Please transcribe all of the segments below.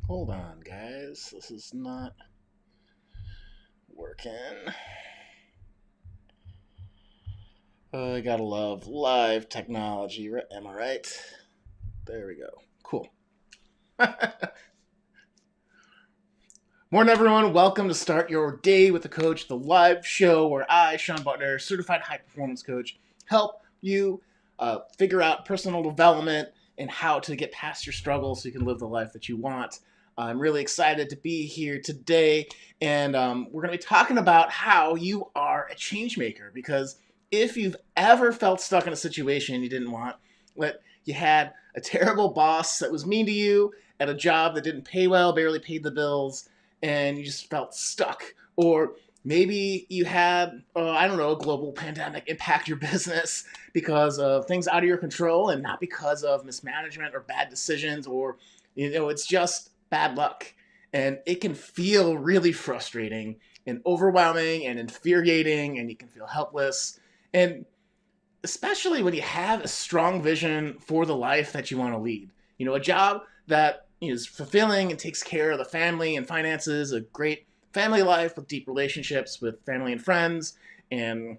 Hold on, guys. This is not working. I gotta love live technology. Am I right? There we go. Cool. Morning, everyone. Welcome to Start Your Day with the Coach, the live show where I, Sean Butler, certified high performance coach, help you figure out personal development and how to get past your struggles so you can live the life that you want. I'm really excited to be here today, and we're going to be talking about how you are a change maker. Because if you've ever felt stuck in a situation you didn't want, that you had a terrible boss that was mean to you at a job that didn't pay well, barely paid the bills, and you just felt stuck. Or maybe you had, I don't know, a global pandemic impact your business because of things out of your control and not because of mismanagement or bad decisions, or, it's just bad luck. And it can feel really frustrating and overwhelming and infuriating, and you can feel helpless. And especially when you have a strong vision for the life that you want to lead. A job that is fulfilling and takes care of the family and finances, a great family life with deep relationships with family and friends, and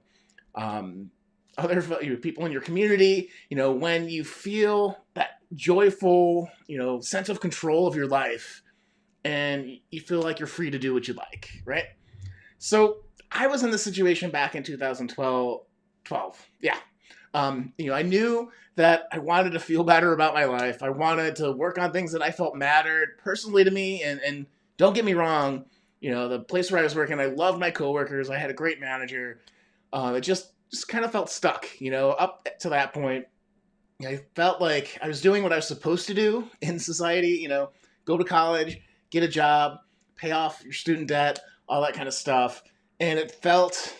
other people in your community. When you feel that joyful, sense of control of your life, and you feel like you're free to do what you like, right? So I was in this situation back in 2012. Yeah. I knew that I wanted to feel better about my life. I wanted to work on things that I felt mattered personally to me. And don't get me wrong, the place where I was working, I loved my coworkers. I had a great manager. It just kind of felt stuck, up to that point. I felt like I was doing what I was supposed to do in society, go to college, get a job, pay off your student debt, all that kind of stuff. And it felt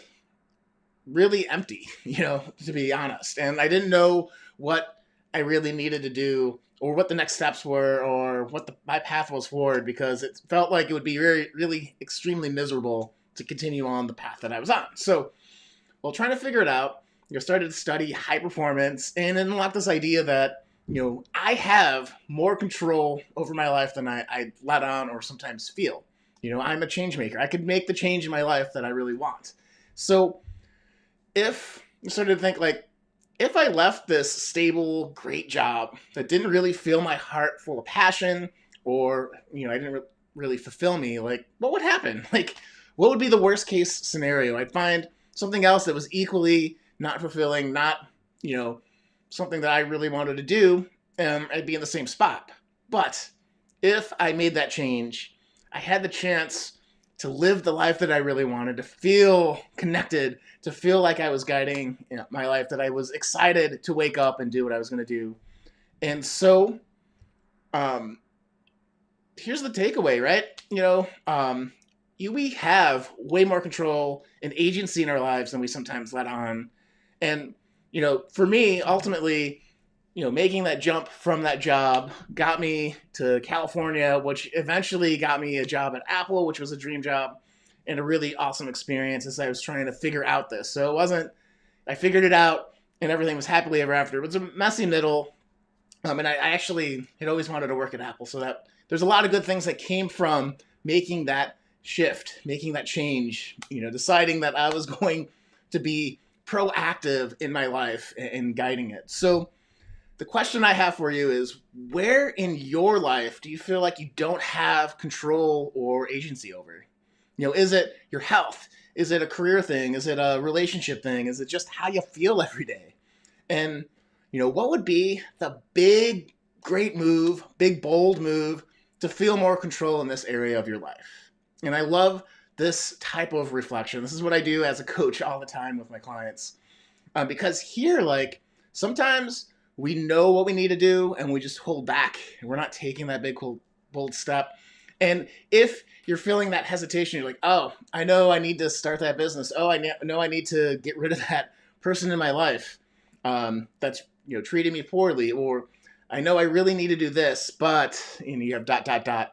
really empty, to be honest. And I didn't know what I really needed to do or what the next steps were or what my path was forward, because it felt like it would be very, really extremely miserable to continue on the path that I was on. So while trying to figure it out, I started to study high performance and unlocked this idea that, I have more control over my life than I let on or sometimes feel. I'm a change maker. I could make the change in my life that I really want. So if you started to think, like, if I left this stable, great job that didn't really fill my heart full of passion, or I didn't really fulfill me, like, what would happen? Like, what would be the worst case scenario? I'd find something else that was equally not fulfilling, not something that I really wanted to do, and I'd be in the same spot. But if I made that change, I had the chance to live the life that I really wanted, to feel connected, to feel like I was guiding my life, that I was excited to wake up and do what I was going to do. And so, um, here's the takeaway, right? We have way more control and agency in our lives than we sometimes let on. And, for me, ultimately, making that jump from that job got me to California, which eventually got me a job at Apple, which was a dream job and a really awesome experience as I was trying to figure out this. So it wasn't, I figured it out and everything was happily ever after. It was a messy middle. And I actually had always wanted to work at Apple. So that there's a lot of good things that came from making that shift, making that change, deciding that I was going to be proactive in my life and guiding it. So the question I have for you is, where in your life do you feel like you don't have control or agency over? Is it your health? Is it a career thing? Is it a relationship thing? Is it just how you feel every day? And, what would be the big, great move, big, bold move to feel more control in this area of your life? And I love this type of reflection. This is what I do as a coach all the time with my clients. Because here, like, sometimes we know what we need to do and we just hold back and we're not taking that big, bold step. And if you're feeling that hesitation, you're like, oh, I know I need to start that business. Oh, I know I need to get rid of that person in my life that's treating me poorly. Or I know I really need to do this, but you have ...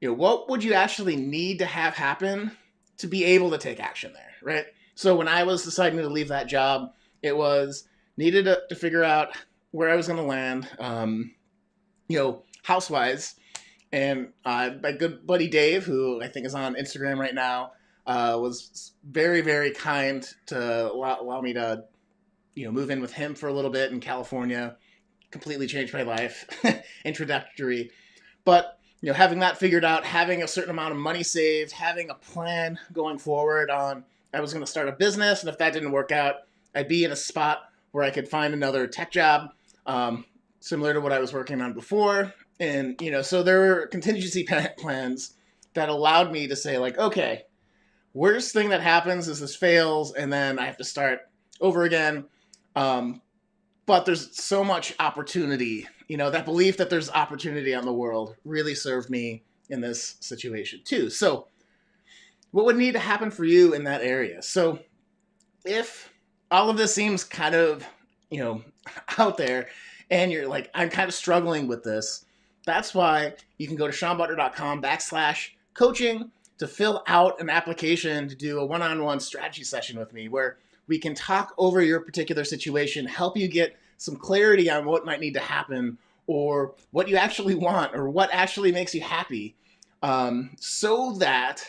What would you actually need to have happen to be able to take action there, right? So when I was deciding to leave that job, it was needed to figure out where I was going to land, house-wise, And my good buddy Dave, who I think is on Instagram right now, was very, very kind to allow me to, move in with him for a little bit in California. Completely changed my life. Introductory. But having that figured out, having a certain amount of money saved, having a plan going forward on I was going to start a business, and if that didn't work out, I'd be in a spot where I could find another tech job, similar to what I was working on before. And so there were contingency plans that allowed me to say like, okay, worst thing that happens is this fails, and then I have to start over again. But there's so much opportunity. That belief that there's opportunity on the world really served me in this situation too. So what would need to happen for you in that area? So if all of this seems kind of, out there and you're like, I'm kind of struggling with this, that's why you can go to seanbutler.com/coaching to fill out an application to do a one-on-one strategy session with me where we can talk over your particular situation, help you get some clarity on what might need to happen or what you actually want or what actually makes you happy, so that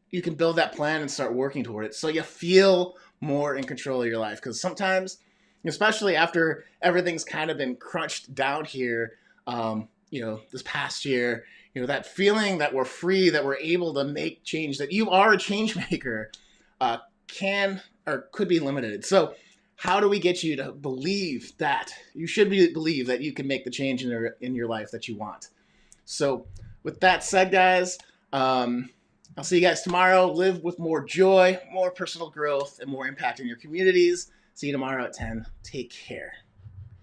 you can build that plan and start working toward it so you feel more in control of your life. Because sometimes, especially after everything's kind of been crunched down here, this past year, that feeling that we're free, that we're able to make change, that you are a change maker, can or could be limited. So how do we get you to believe that you should believe that you can make the change in your life that you want? So with that said, guys, I'll see you guys tomorrow. Live with more joy, more personal growth, and more impact in your communities. See you tomorrow at 10. Take care.